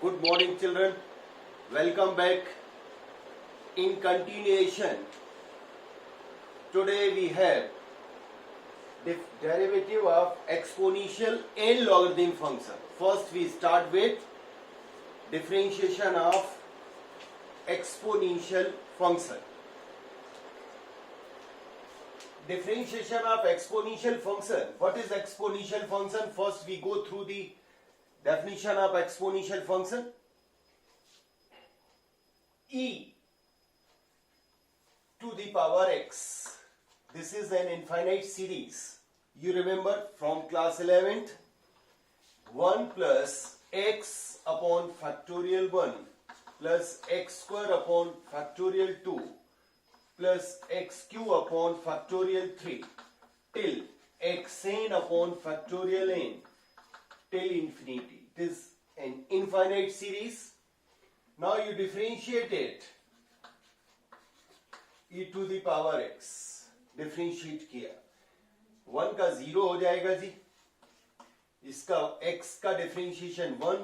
Good morning, children. Welcome back. In continuation, today we have the derivative of exponential and logarithm function. First, we start with differentiation of exponential function. Differentiation of exponential function. What is exponential function? First, we go through the definition of exponential function. E to the power x. This is an infinite series. You remember from class 11th, 1 plus x upon factorial 1 plus x square upon factorial 2 plus x cube upon factorial 3 till xn upon factorial n till infinity. It is an infinite series. Now you differentiate it. E to the power x differentiate किया, 1 का 0 हो जाएगा जी, इसका x का differentiation 1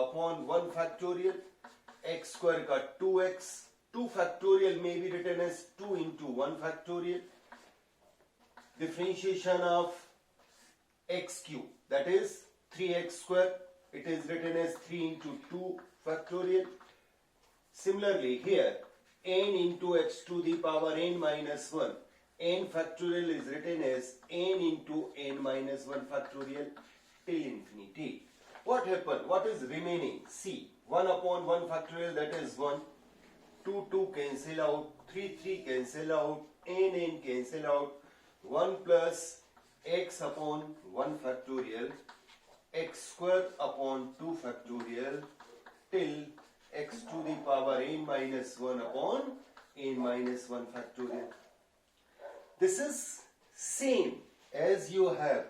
upon 1 factorial, x square का 2x, 2 factorial may be written as 2 into 1 factorial, differentiation of x cube, that is 3x square, it is written as 3 into 2 factorial. Similarly here, n into x to the power n minus 1, n factorial is written as n into n minus 1 factorial till infinity. What happened? What is remaining? See, 1 upon 1 factorial, that is 1, 2 cancel out, 3 cancel out, n cancel out, 1 plus x upon 1 factorial, x square upon 2 factorial till x to the power n minus 1 upon n minus 1 factorial. This is same as you have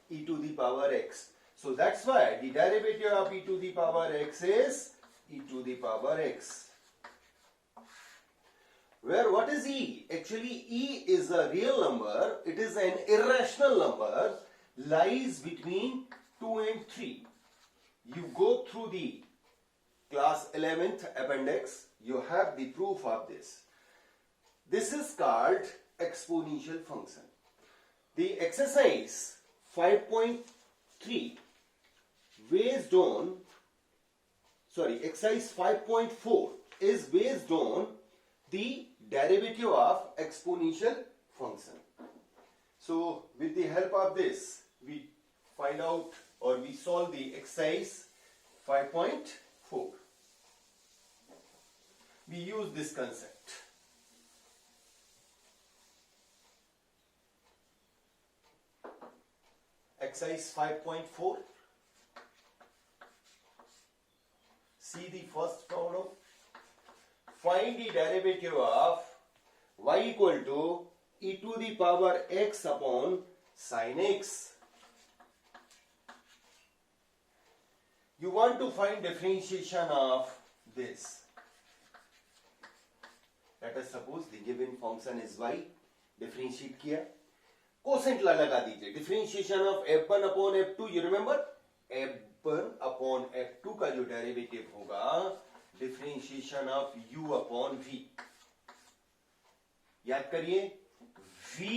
e to the power x. So that's why the derivative of e to the power x is e to the power x. Where what is e? Actually e is a real number. It is an irrational number. Lies between 2 and 3. You go through the class 11th appendix. You have the proof of this. This is called exponential function. The exercise 5.3 based on, exercise 5.4 is based on the derivative of exponential function. So with the help of this, we find out or we solve the exercise 5.4. We use this concept. Exercise 5.4. See the first problem. Find the derivative of y equal to e to the power x upon sin x. You want to find differentiation of this. Let us suppose the given function is y. Differentiate किया. Quotient लगा दीजिए. Differentiation of f1 upon f2, you remember, f1 upon f2 का जो derivative होगा differentiation of u upon v. याद करिए, v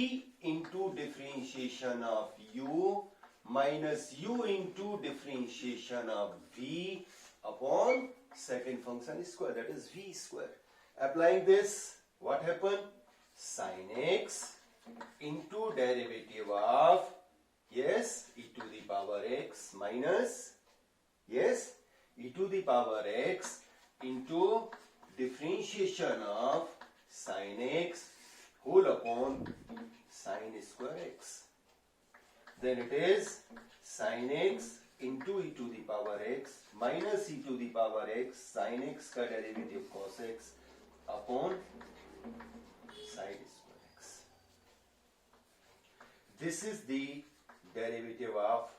into differentiation of u minus u into differentiation of v upon second function square, that is v square. Applying this, what happen? sin x into derivative of, yes, e to the power x minus, yes, e to the power x into differentiation of sin x whole upon sin square x. Then it is sin x into e to the power x minus e to the power x sin x का derivative cos x upon sin square. This is the derivative of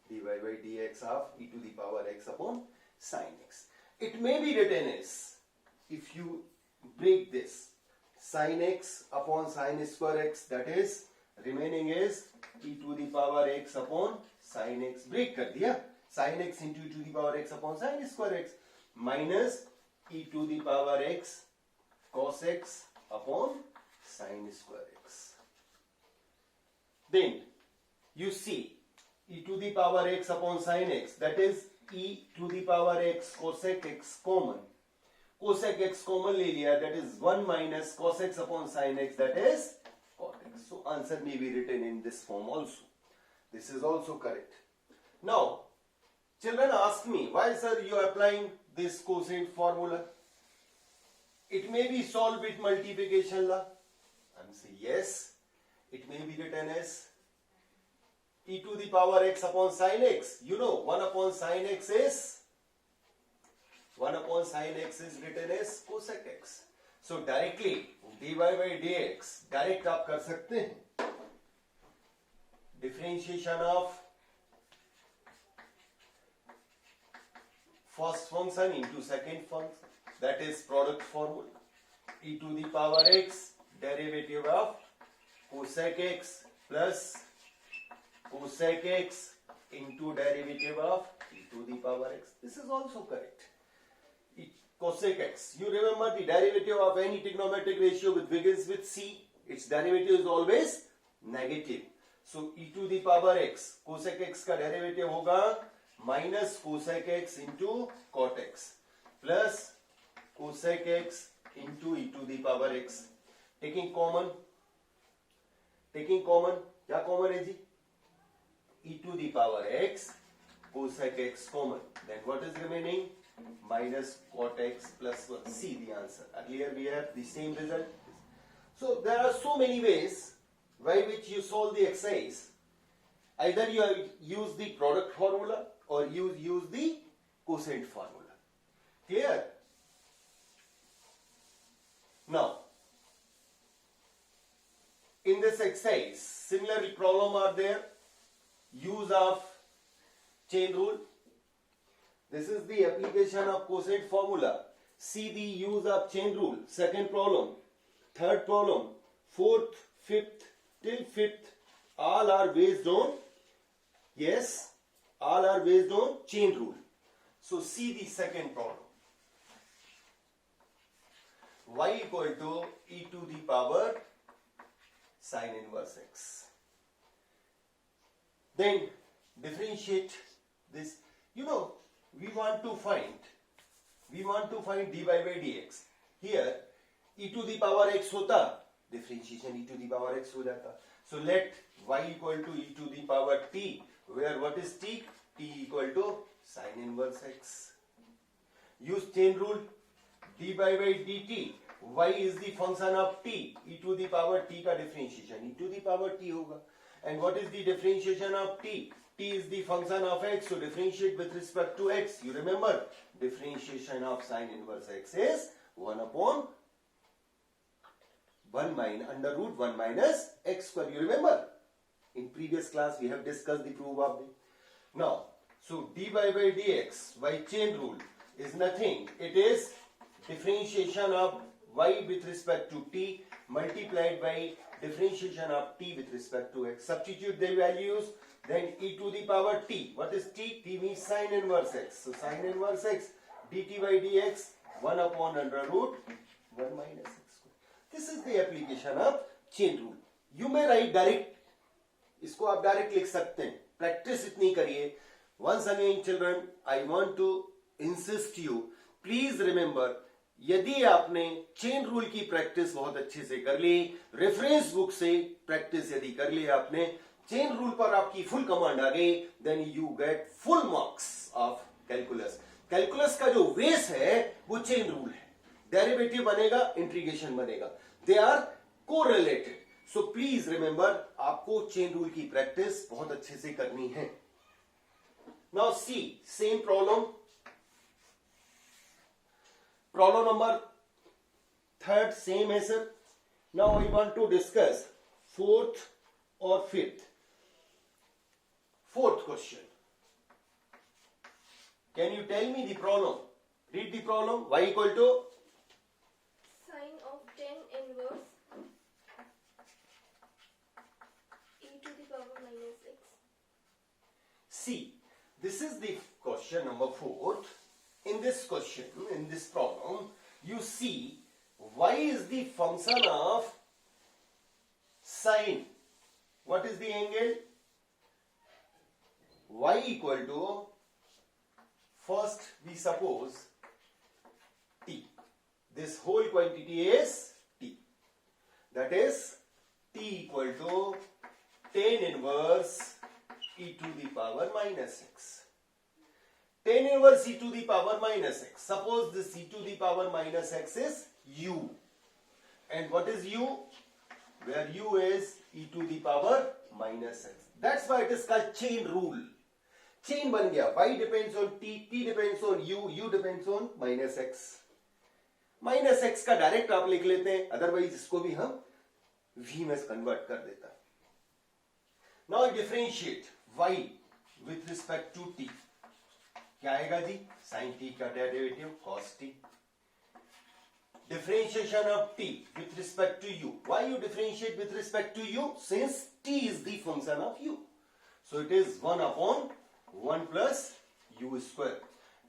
dy by dx of e to the power x upon sin x. It may be written as, if you break this, sin x upon sin square x, that is remaining is e to the power x upon sin x. Break कर दिया, sin x into e to the power x upon sin square x minus e to the power x cos x upon sin square x. Then you see e to the power x upon sin x, that is e to the power x cosec x common. Cosec x common ले लिया, that is 1 minus cos x upon sin x, that is cot x. So answer may be written in this form also. This is also correct. Now children ask me, why sir you are applying this quotient formula? It may be solved with multiplication law. I'm saying yes, it may be written as e to the power x upon sin x. You know 1 upon sin x is written as cosec x. So directly dy by dx direct आप कर सकते हैं. Differentiation of first function into second function, that is product formula. E to the power x derivative of cosec x plus cosec x into derivative of e to the power x. This is also correct. Cosec x, you remember the derivative of any trigonometric ratio which begins with c, its derivative is always negative. So e to the power x, cosec x का derivative होगा minus cosec x into cot x plus cosec x into e to the power x. Taking common, क्या common है जी? E to the power x cosec x common. Then what is remaining? Minus cot x plus 1. See the answer. Earlier we have the same result. So there are so many ways by which you solve the exercise. Either you use the product formula or you use the quotient formula. Clear? Now, in this exercise, similar problem are there. Use of chain rule. This is the application of quotient formula. See the use of chain rule. Second problem, third problem, fourth, fifth, till fifth, all are based on, yes, all are based on chain rule. So see the second problem. Y equal to e to the power sin inverse x. Then differentiate this. You know, we want to find dy by dx. Here e to the power x होता, differentiation e to the power x हो जाता. So let y equal to e to the power t, where what is t? T equal to sin inverse x. Use chain rule. dy by dt, y is the function of t, e to the power t का differentiation e to the power t होगा. And what is the differentiation of t? T is the function of x, so differentiate with respect to x. You remember, differentiation of sin inverse x is 1 upon 1 minus under root 1 minus x square. You remember, in previous class we have discussed the proof of it. Now, so dy by dx by chain rule is nothing. It is differentiation of y with respect to t multiplied by differentiation of t with respect to x. Substitute the values. Then e to the power t. What is t? T means sin inverse x. So sin inverse x dt by dx 1 upon under root 1 minus x square. This is the application of chain rule. You may write direct. इसको आप direct लिख सकते हैं. Practice इतनी करिए. Once again children, I want to insist you, please remember, यदि आपने chain rule की प्रैक्टिस बहुत अच्छे से कर ली, रेफरेंस बुक से प्रैक्टिस यदि कर ली आपने, चेन रूल पर आपकी फुल कमांड आ गई, then you get full marks of calculus. Calculus का जो बेस है वो चेन रूल है. डेरिवेटिव बनेगा, इंटीग्रेशन बनेगा. They are correlated. So please remember, आपको चेन रूल की प्रैक्टिस बहुत अच्छे से करनी है. Now see same problem. Problem number third same है sir. Now I want to discuss fourth और fifth. Fourth question. Can you tell me the problem? Read the problem. Y equal to Sine of tan inverse e to the power minus x. C. This is the question number 4. In this question, in this problem, you see y is the function of sine. What is the angle? Y equal to, first we suppose t. This whole quantity is t. That is t equal to tan inverse e to the power minus x. Tan inverse e to the power minus x. Suppose this e to the power minus x is u. And what is u? Where u is e to the power minus x. That's why it is called chain rule. Chain बन गया. Y depends on t, t depends on u depends on minus x. Minus x का direct आप लिख लेते हैं, otherwise इसको भी हम v में कन्वर्ट कर देता है. Now differentiate y with respect to t. क्या आएगा जी? साइन t का derivative cos t. Differentiation of t with respect to u. Why you differentiate with respect to u? Since t is the function of u. So it is 1 upon 1 plus u square.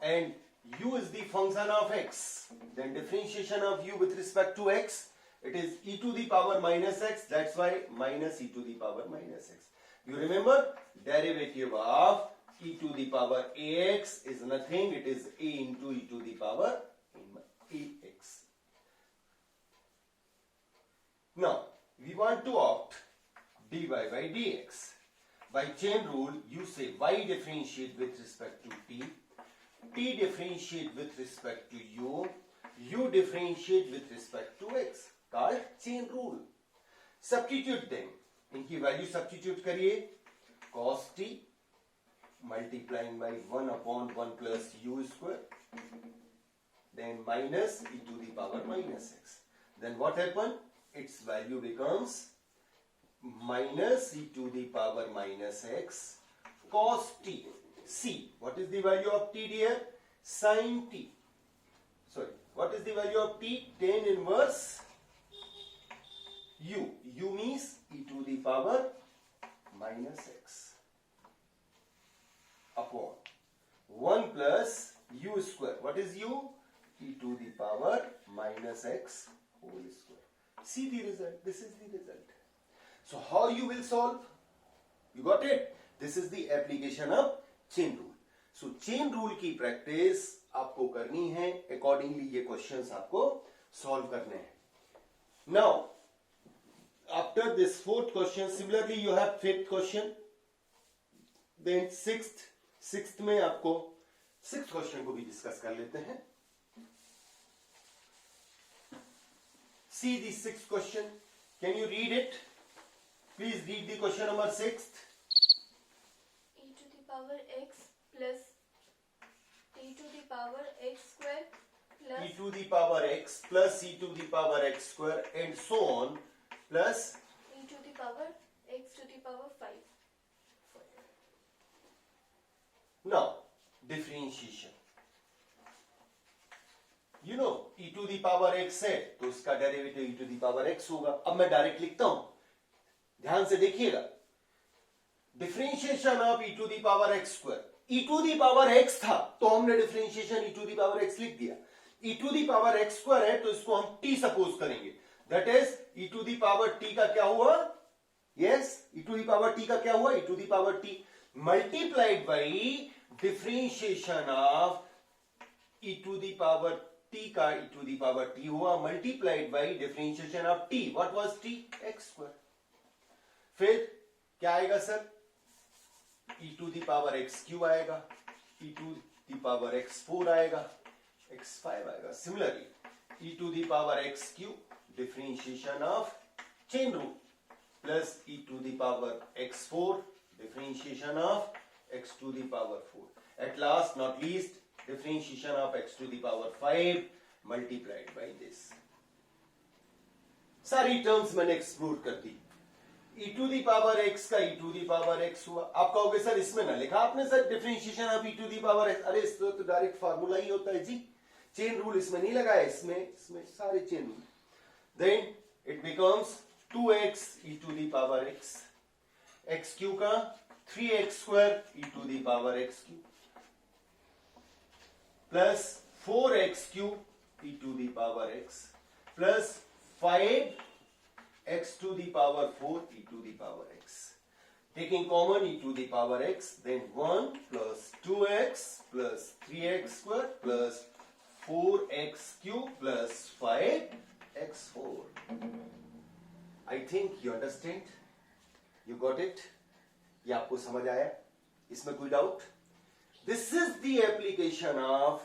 And u is the function of x. Then differentiation of u with respect to x, it is e to the power minus x. That's why minus e to the power minus x. You remember, derivative of e to the power ax is nothing. It is a into e to the power ax. Now, we want to opt dy by dx. By chain rule, you say y differentiate with respect to t, t differentiate with respect to u differentiate with respect to x. Called chain rule. Substitute them. इनकी value substitute करिए. cos t multiplying by 1 upon 1 plus u square. Then minus e to the power minus x. Then what happened? Its value becomes minus e to the power minus x cos t. See, what is the value of t dear? Sin t. Sorry, what is the value of t? Tan inverse u. U means e to the power minus x upon 1 plus u square. What is u? E to the power minus x whole square. See the result. This is the result. So how you will solve? You got it? This is the application of chain rule. So chain rule की practice आपको करनी है. Accordingly ये questions आपको solve करने हैं. Now, after this fourth question, similarly you have fifth question. Then sixth में आपको sixth question को भी discuss कर लेते हैं. See the sixth question. Can you read it? Please read the question number 6. E to the power x plus e to the power x square plus E to the power x plus e to the power x square and so on plus e to the power x to the power 5. now differentiation. You know e to the power x है तो उसका derivative e to the power x होगा. अब मैं direct लिखता हूं, ध्यान से देखिएगा. Differentiation of e to the power x square. e to the power x था तो हमने differentiation e to the power x लिख दिया. e to the power x square है तो इसको हम t सपोज करेंगे. That is e to the power t का क्या हुआ? Yes, e to the power t का क्या हुआ? e to the power t multiplied by differentiation of e to the power t का e to the power t हुआ multiplied by differentiation of t. What was t? x square. फिर क्या आएगा sir? e to the power x Q आएगा, e to the power x 4 आएगा, x 5 आएगा. Similarly e to the power x Q differentiation of chain rule plus e to the power x 4 differentiation of x to the power 4. At last, not least, differentiation of x to the power 5 multiplied by this. सारी terms मैंने explore कर दी. e to the power x का e to the power x हुआ. आप कहोगे sir इसमें ना लिखा आपने sir differentiation of e to the power x. अरे इसमें तो डायरेक्ट फार्मूला ही होता है जी. चेन रूल इसमें नहीं लगाया. इसमें सारे chain rule. Then it becomes 2x e to the power x. x cube का 3x square e to the power x cube plus 4x cube e to the power x plus 5x to the power 4 e to the power x. Taking common e to the power x, then 1 plus 2x plus 3x square plus 4x cube plus 5x4. I think you understand? You got it? ये आपको समझ आया? इसमें कोई doubt? This is the application of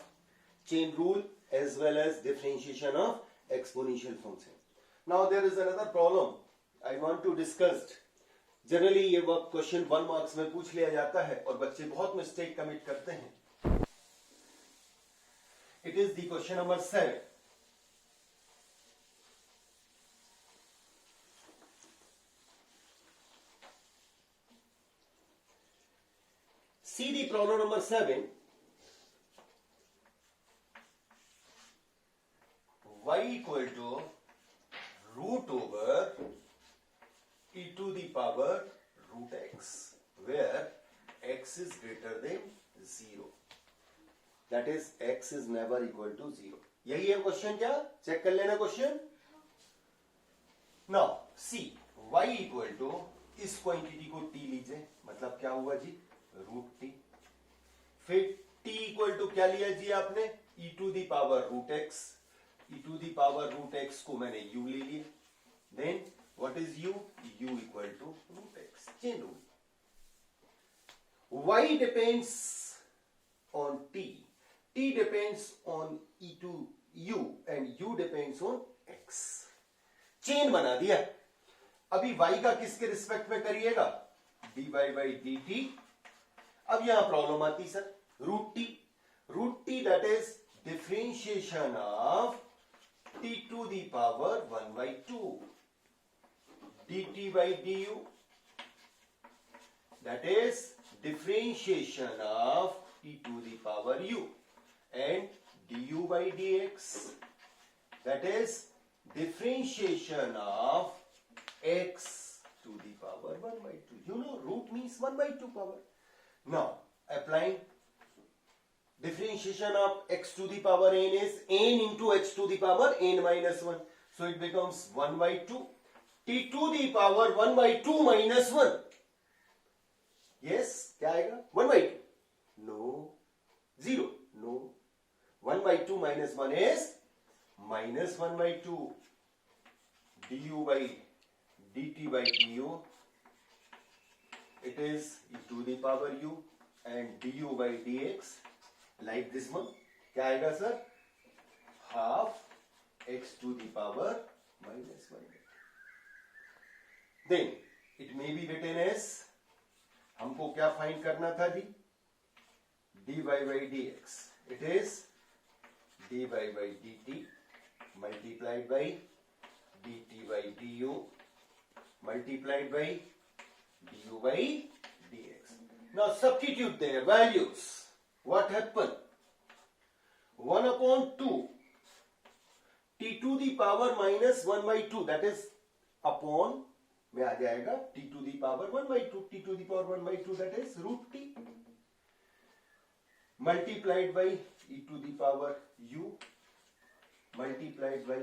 chain rule as well as differentiation of exponential function. Now there is another problem I want to discuss. Generally ये work question 1 marks में पूछ लिया जाता है और बच्चे बहुत मिस्टेक कमिट करते हैं. It is the question number 7. See the problem number 7. Y equal to root over e to the power root x, where x is greater than 0. That is, x is never equal to 0. यही है question. क्या check कर लेना question. Now see y equal to इस quantity को t लीजिए, मतलब क्या हुआ जी, रूट टी. फिर t इक्वल टू क्या लिया जी आपने, e to the power root x. e to the power root x को मैंने u ले लिया. Then what is u? u equal to root x. Chain rule. Y depends on t. T depends on e to u and u depends on x. Chain बना दिया. अभी y का किसके respect में करिएगा, dy by dt. अब यहां problem आती sir, root t. Root t that is differentiation of t to the power 1 by 2 dt by du, that is differentiation of e to the power u, and du by dx, that is differentiation of x to the power 1 by 2. You know root means 1 by 2 power. Now applying differentiation of x to the power n is n into h to the power n minus 1. So it becomes 1 by 2 t to the power 1 by 2 minus 1. Yes, क्या आएगा, 1 by 2. No, 0. No, 1 by 2 minus 1 is minus 1 by 2. du by dt by du, it is e to the power u, and du by dx like this one. क्या आएगा sir, half x to the power minus 1. Then it may be written as, हमको क्या find करना था जी, dy by dx. It is dy by dt multiplied by dt by du multiplied by du by dx. Now substitute their values. What happened? 1 upon 2 t to the power minus 1 by 2, that is upon में आ जाएगा t to the power 1 by 2, t to the power 1 by 2, that is root t, multiplied by e to the power u multiplied by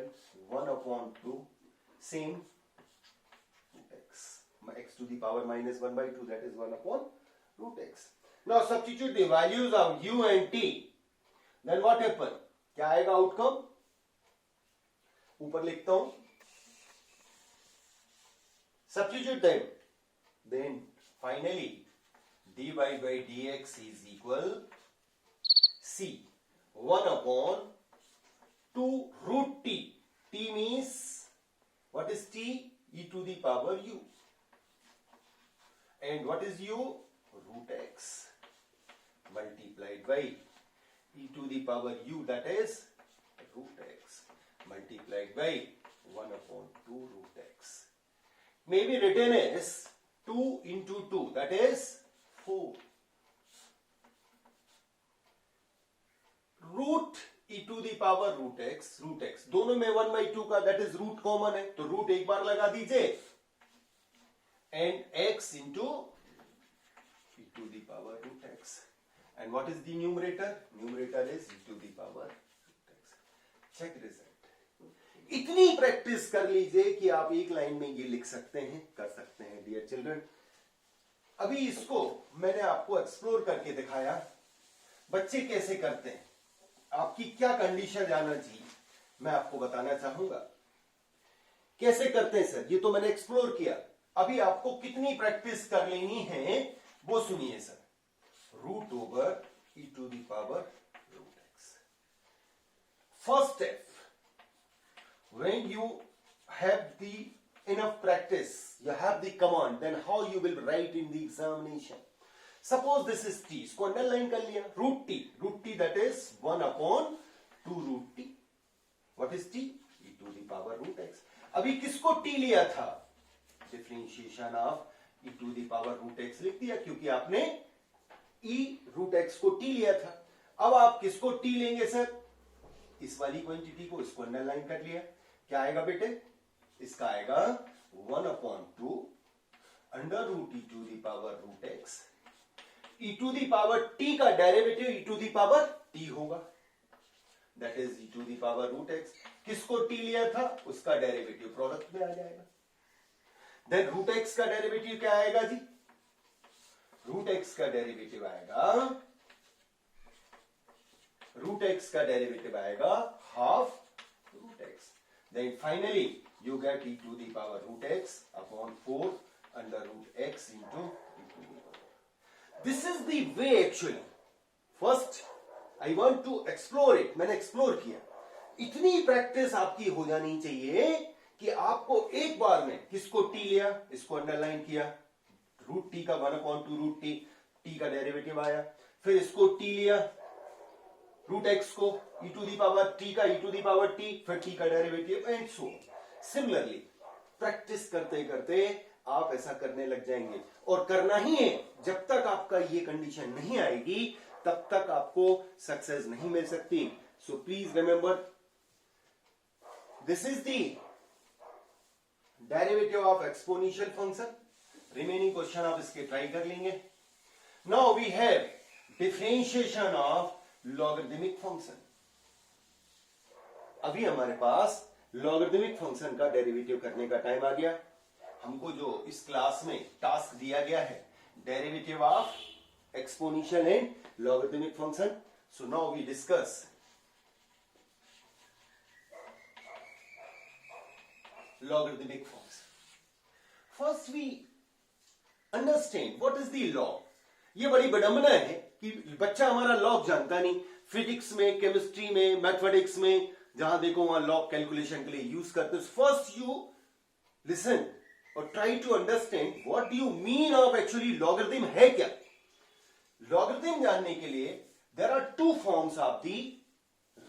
1 upon 2, same x, x to the power minus 1 by 2, that is 1 upon root x. Now substitute the values of u and t. Then what happen? क्या आएगा outcome, ऊपर लिखता हूं. Substitute them. Then finally dy by dx is equal c 1 upon 2 root t. T means, what is t? E to the power u. And what is u? Root x multiplied by e to the power u, that is root x multiplied by 1 upon 2 root x. May be written as 2 into 2, that is 4. Root e to the power root x, दोनों में 1 by 2 का, that is root common है, तो root एक बार लगा दीजिए, and x into to the power root x. And what is the numerator? Numerator is e to the power root x. Check result. इतनी practice कर लीजिए कि आप एक लाइन में ये लिख सकते हैं, कर सकते हैं डियर चिल्ड्रन। अभी इसको मैंने आपको एक्सप्लोर करके दिखाया, बच्चे कैसे करते हैं, आपकी क्या कंडीशन जाना चाहिए, मैं आपको बताना चाहूंगा। कैसे करते हैं सर? ये तो मैंने एक्सप्लोर किया, अभी आपको कितनी प्रैक्टिस कर लेनी है वो सुनिए sir. Root over e to the power root x. First step, when you have the enough practice, you have the command, then how you will write in the examination. Suppose this is t, इसको underline कर लिया, root t that is 1 upon 2 root t. What is t? e to the power root x. अभी किसको t लिया था? Differentiation of e to the power root x लिख दिया, क्योंकि आपने e root x को t लिया था। अब आप किसको t लेंगे सर? इस वाली क्वांटिटी को, इसको अंडरलाइन कर लिया। क्या आएगा बेटे? इसका आएगा 1 upon 2 under root e to the power root x. E to the power t का derivative e to the power t होगा, that is e to the power root x. किसको टी लिया था? उसका डेरिवेटिव प्रोडक्ट में आ जाएगा। Then root x का डेरिवेटिव क्या आएगा जी? रूट एक्स का डेरिवेटिव आएगा, रूट एक्स का डेरिवेटिव आएगा half root x. Then finally you get e to the power root x upon 4 under root x into e to the power. This is the way actually. First I want to explore it. मैंने explore किया। इतनी practice आपकी हो जानी चाहिए कि आपको एक बार में किसको t लिया, इसको अंडरलाइन किया, रूट t का 1 upon 2 रूट t का डेरिवेटिव आया, फिर इसको t लिया, रूट एक्स को e to the power t का e to the power t, फिर t का derivative and so. Similarly practice करते करते आप ऐसा करने लग जाएंगे, और करना ही है। जब तक आपका ये कंडीशन नहीं आएगी तब तक आपको सक्सेस नहीं मिल सकती। So please remember, this is the derivative of exponential function. Remaining question आप इसके ट्राई कर लेंगे। Now we have differentiation of logarithmic function. अभी हमारे पास लॉगरिथमिक फंक्शन का डेरिवेटिव करने का टाइम आ गया। हमको जो इस क्लास में टास्क दिया गया है, derivative of exponential and logarithmic function. So now we discuss logarithmic function. First we understand what is the log. ये बड़ी विडंबना है कि बच्चा हमारा लॉग जानता नहीं। फिजिक्स में, केमिस्ट्री में, मैथमेटिक्स में जहां देखो वहां लॉग कैलकुलेशन के लिए यूज करते हैं। फर्स्ट यू लिसन और try to understand what do you mean of actually logarithm है क्या। लॉगरिथम जानने के लिए there are two forms of the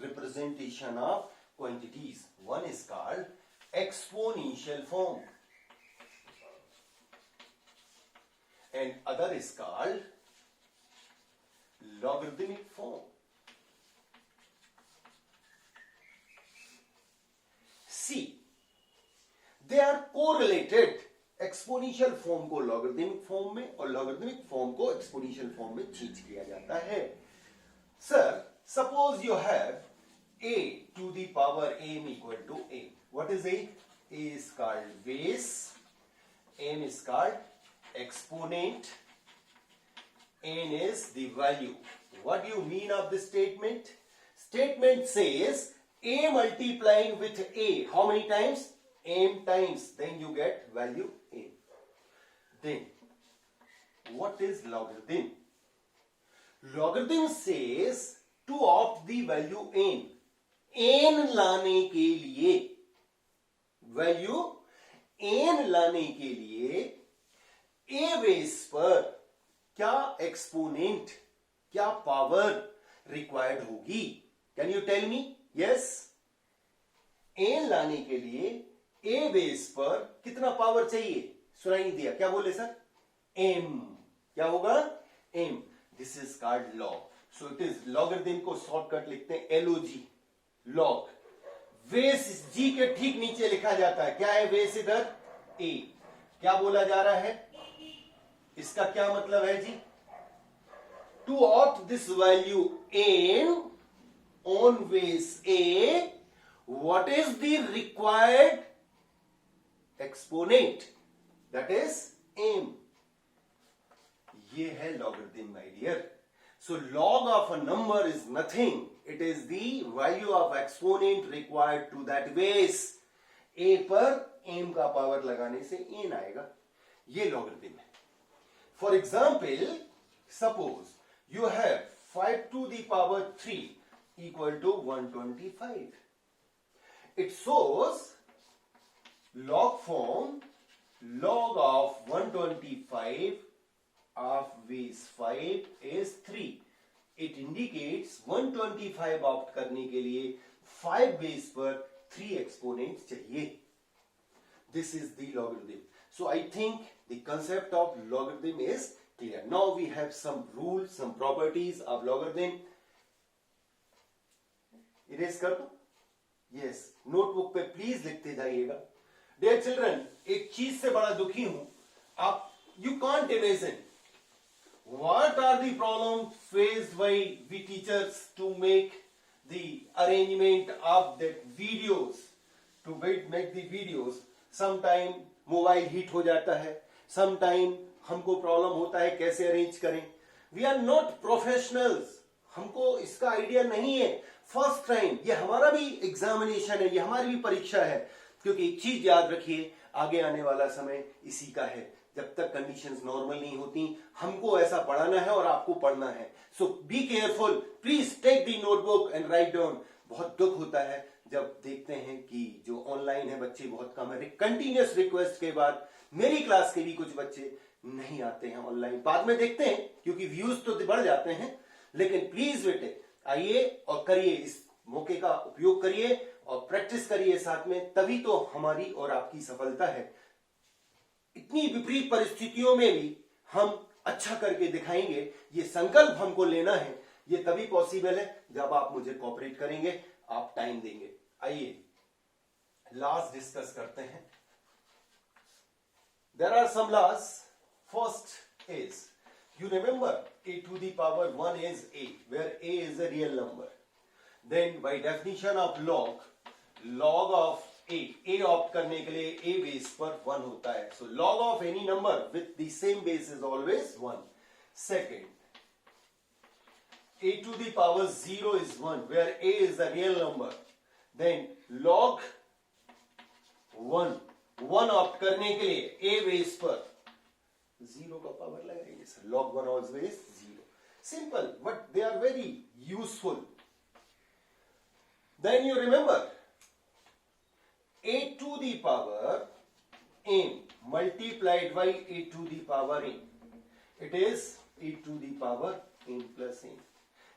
representation of quantities. One is called exponential form and other is called logarithmic form. See, they are correlated. Exponential form को logarithmic form में और logarithmic form को exponential form में change किया जाता है। Sir, suppose you have a to the power m equal to a. What is a? A is called base, m is called exponent, n is the value. What do you mean of this statement? Statement says a multiplying with a. How many times? M times. Then you get value a. Then what is logarithm? Logarithm says to opt the value n. n लाने के लिए, value n लाने के लिए a base पर क्या exponent, क्या power required होगी? Can you tell me? Yes, n लाने के लिए ए बेस पर कितना पावर चाहिए? सुनाई नहीं दिया, क्या बोले सर? एम। क्या होगा? M. This is called log. So it is logarithm को शॉर्टकट लिखते हैं एलओजी, लॉग। बेस जी के ठीक नीचे लिखा जाता है। क्या है बेस इधर? ए। क्या बोला जा रहा है? इसका क्या मतलब है जी? To opt this value n on base A, what is the required exponent? That is m. ये है logarithm, my dear. So log of a number is nothing. It is the value of exponent required to that base. A पर m का power लगाने से n आएगा. ये logarithm है. For example, suppose you have 5 to the power 3 equal to 125. It shows log form log of 125 of base 5 is 3. It indicates 125 opt करने के लिए 5 base पर 3 exponents चाहिए. This is the logarithm. So I think the concept of logarithm is clear. Now we have some rules, some properties of logarithm. Erase कर दो? Yes. Notebook पे please लिखते जाइएगा. Dear children, एक चीज से बड़ा दुखी हूं. आप you can't imagine what are the problems faced by we teachers to make the arrangement of that videos, to make the videos. Sometime mobile heat हो जाता है, sometime हमको प्रॉब्लम होता है कैसे अरेंज करें. वी आर नॉट प्रोफेशनल्स, हमको इसका आइडिया नहीं है. फर्स्ट टाइम ये हमारा भी एग्जामिनेशन है, ये हमारी भी परीक्षा है. क्योंकि एक चीज याद रखिए, आगे आने वाला समय इसी का है. जब तक कंडीशंस नॉर्मल नहीं होती, हमको ऐसा पढ़ाना है और आपको पढ़ना है. So be careful, please take the notebook and write down. बहुत दुख होता है जब देखते हैं कि जो ऑनलाइन है बच्चे बहुत कम है. कंटिन्यूअस रिक्वेस्ट के बाद मेरी क्लास के भी कुछ बच्चे नहीं आते हैं ऑनलाइन. बाद में देखते हैं क्योंकि व्यूज तो बढ़ जाते हैं. लेकिन प्लीज बेटे आइए और करिए, इस मौके का उपयोग करिए और प्रैक्टिस करिए साथ में. तभी तो हमारी और आपकी सफलता है. इतनी विपरीत परिस्थितियों में भी हम अच्छा करके दिखाएंगे, ये संकल्प हमको लेना है. ये तभी पॉसिबल है जब आप मुझे कोऑपरेट करेंगे, आप टाइम देंगे. आइए लॉस डिस्कस करते हैं. There are some laws. First is, you remember a to the power 1 is a, where a is a real number. Then by definition of log, log of a opt करने के लिए a base पर 1 होता है. So log of any number with the same base is always 1. Second, a to the power 0 is 1, where a is a real number. Then log 1 opt करने के लिए a base पर 0 का पावर लगाएंगे sir. log 1 always 0. Simple, but they are very useful. Then you remember a to the power n multiplied by a to the power n. It is a to the power n plus n.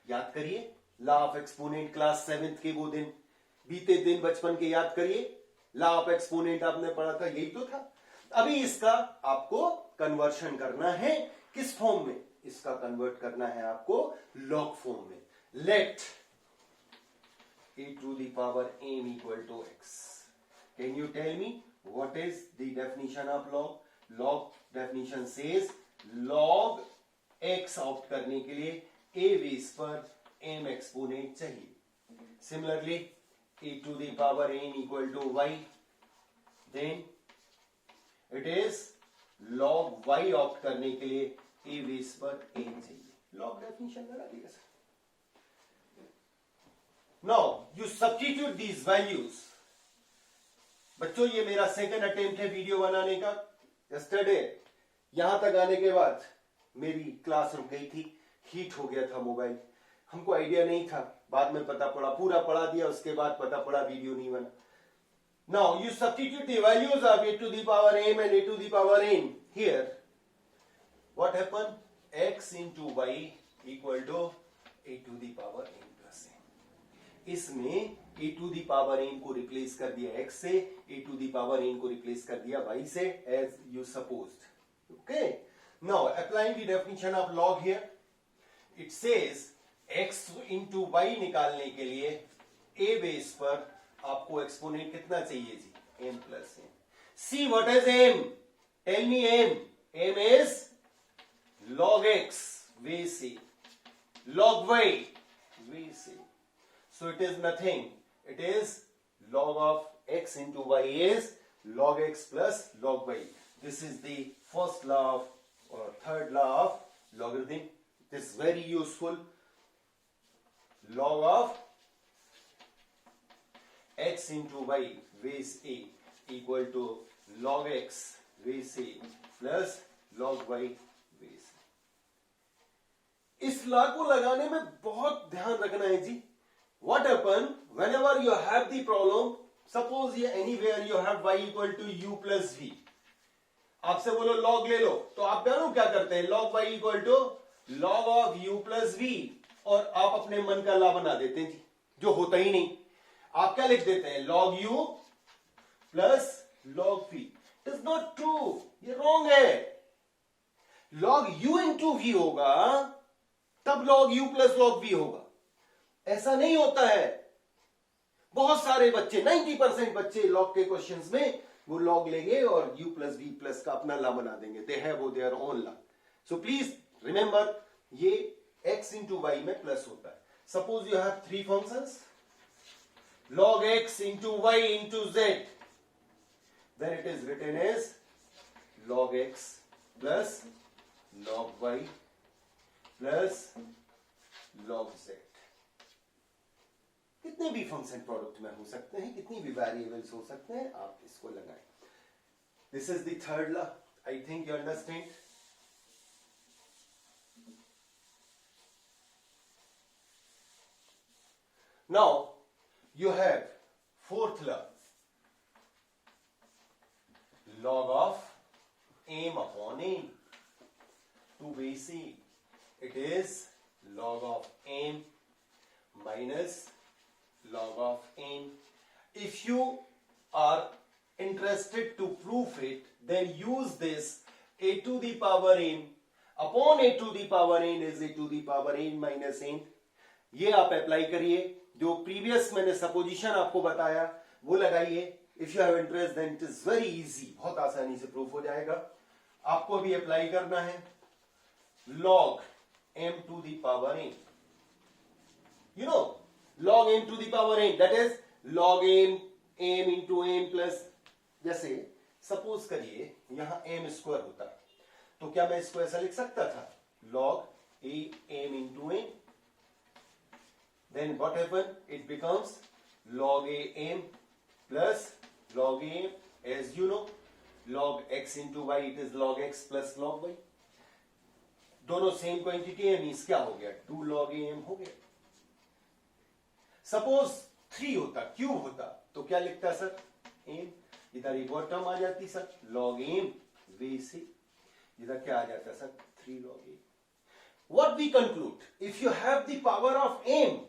याद करिए law of exponent class 7th के वो दिन, बीते दिन बचपन के याद करिए. लॉ ऑफ एक्सपोनेंट आपने पढ़ा था, यही तो था. अभी इसका आपको कन्वर्शन करना है. किस फॉर्म में? इसका कन्वर्ट करना है आपको लॉग फॉर्म में. Let a to the power n equal to x. Can you tell me what is the definition of log? Log definition says log x opt करने के लिए a base पर m exponent चाहिए. Similarly, a to the power n equal to y, then it is log y opt करने के लिए a base पर n चाहिए. log definition लगा दिया sir. Now you substitute these values. बच्चों ये मेरा सेकंड अटेम्प्ट है वीडियो बनाने का. यस्टरडे यहां तक आने के बाद मेरी क्लास रुक गई थी, हीट हो गया था मोबाइल. हमको आइडिया नहीं था, बाद में पता पड़ा, पूरा पढ़ा दिया, उसके बाद पता पड़ा वीडियो नहीं बना. Now you substitute the values of a to the power m and a to the power n. Here what happened? X into y equal to a to the power n plus n. इसमें a to the power n को replace कर दिया x से, a to the power n को replace कर दिया y से, as you supposed. Okay. Now applying the definition of log here, it says x into y निकालने के लिए a base पर आपको एक्सपोनेंट कितना चाहिए जी? m plus n. See what is m? Tell me m. m is log x base a. log y vc. So it is nothing. It is log of x into y is log x plus log y. This is the first law of, or third law of logarithm. It is very useful. Log of x into y base a equal to log x base a plus log y base a. इस law को लगाने में बहुत ध्यान रखना है जी. What happen whenever you have the problem? Suppose ये anywhere you have y equal to u plus v. आपसे बोलो log ले लो, तो आप जानो क्या करते हैं? log y equal to log of u plus v, और आप अपने मन का लॉ बना देते हैं जी, जो होता ही नहीं. आप क्या लिख देते हैं? log u plus log v. It is not true. ये wrong है. log u into v होगा, तब log u plus log v होगा. ऐसा नहीं होता है. बहुत सारे बच्चे, 90% बच्चे लॉग के क्वेश्चंस में वो लॉग लेंगे और u प्लस v प्लस का अपना लॉ बना देंगे. They have their own law. So please remember, ये x इंटू वाई में प्लस होता है. Suppose you have three functions, log x into y into z, then it is written as log x plus log y plus log z. कितने भी function product में हो सकते हैं, कितनी भी वेरिएबल्स हो सकते हैं, आप इसको लगाएं. This is the third law. I think you understand. Now you have fourth law, log of m upon n to base a. It is log of m minus log of n. If you are interested to prove it, then use this a to the power n upon a to the power n is a to the power n minus n. ये आप apply करिए. जो previous मैंने supposition आपको बताया वो लगाइए. If you have interest then it is very easy, बहुत आसानी से प्रूफ हो जाएगा. आपको भी अप्लाई करना है. log m to the power n, you know log m to the power n, that is log m into m plus. जैसे सपोज करिए यहां m स्क्वायर होता, तो क्या मैं इसको ऐसा लिख सकता था? log a m into n. Then what happened? It becomes log a m plus log a m. As you know, log x into y, it is log x plus log y. दोनों same quantity है, means क्या हो गया? 2 log a m हो गया. Suppose 3 होता, cube होता, तो क्या लिखता सर? m. इधर एक और टर्म आ जाती sir, log m base a. इधर क्या आ जाता sir? 3 log a. What we conclude? If you have the power of m,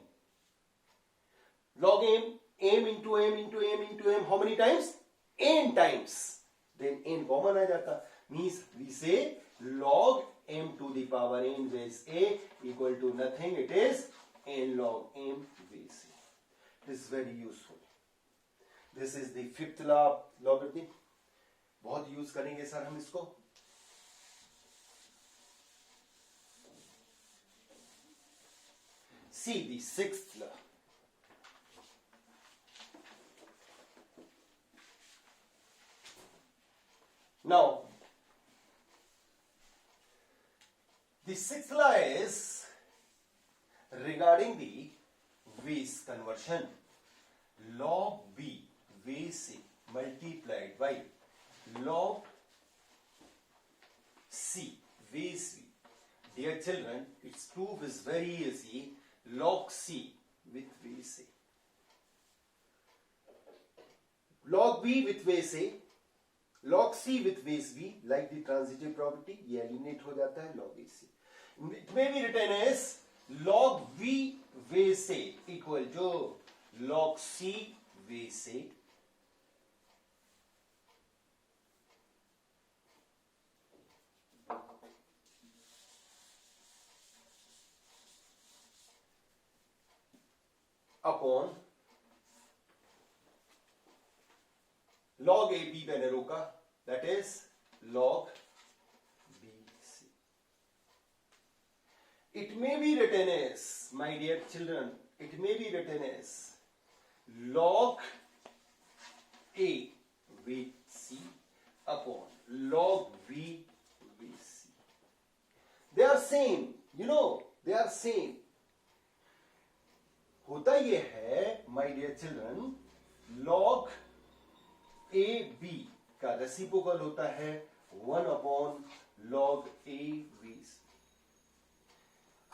log m into m into m into m, how many times? n times. Then n common आ जाता. Means we say log m to the power n base a equal to nothing. It is n log m base a. This is very useful. This is the fifth law of logarithm. बहुत use करेंगे sir हम इसको. See the sixth law. Now, the sixth law is regarding the base conversion. Log b base a multiplied by log c base b. Dear children, its proof is very easy. Log c with base a. Log b with base a. log c with base b, like the transitive property, ये eliminate हो जाता है log ac. It may be written as log v base a equal to log c base a upon log a b मैंने रोका, that is log bc. it may be written as, my dear children, it may be written as log A with C upon log V with C. They are same, you know, they are same. होता ये है, my dear children, log A B का reciprocal होता है 1 upon log A V C.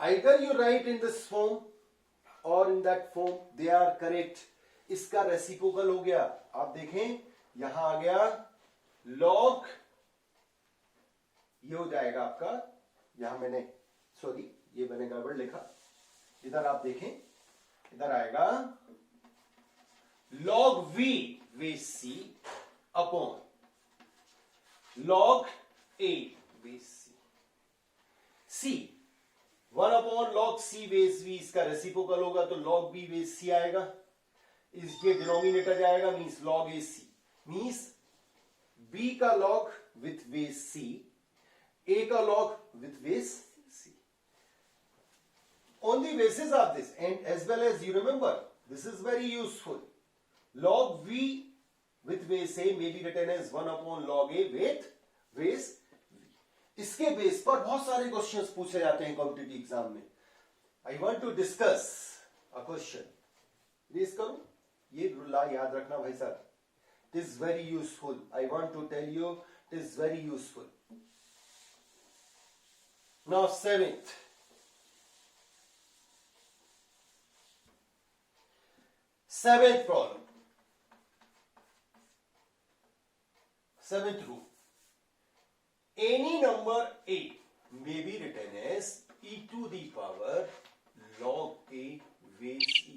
Either you write in this form or in that form, they are correct. इसका reciprocal हो गया, आप देखें यहां आ गया log, ये हो जाएगा आपका, यहां मैंने सॉरी ये मैंने गड़बड़ लिखा, इधर आप देखें, इधर आएगा log V with C upon log A with C. C 1 upon log C base V, इसका रेसिप्रोकल होगा तो log B base C आएगा, इसके डिनोमिनेटर जाएगा, means log AC, means B का log with base C, A का log with base C. On the basis of this, and as well as you remember, this is very useful. Log V with base A may be written as 1 upon log A with base V. इसके base पर बहुत सारे questions पूछे जाते हैं competitive exam में. I want to discuss a question. रेस करूं, ये रूल याद रखना भाई साहब, it is very useful. I want to tell you it is very useful. Now seventh problem, seventh rule. Any number A may be written as e to the power log A base E.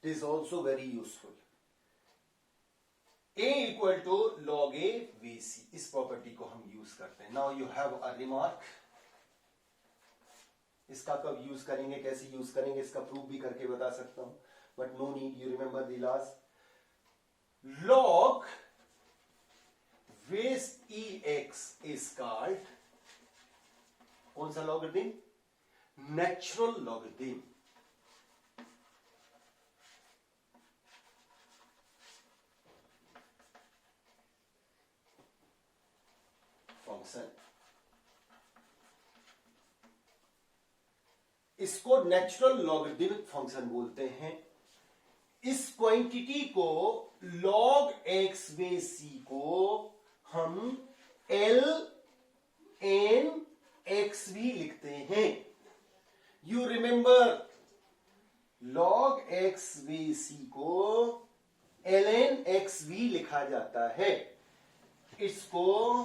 It is also very useful. A equal to log A base C. इस property को हम use करते हैं. Now you have a remark. इसका कब use करेंगे, कैसे use करेंगे, इसका प्रूफ भी करके बता सकता हूं, but no need, you remember the laws. log base EX is called, कौन सा लॉगरिथम? Natural logarithm. फंक्शन, इसको नेचुरल लॉगरिथमिक फंक्शन बोलते हैं. इस क्वांटिटी को log x बेस c को हम L n x भी लिखते हैं. You remember, log x base c को ln x भी लिखा जाता है. इसको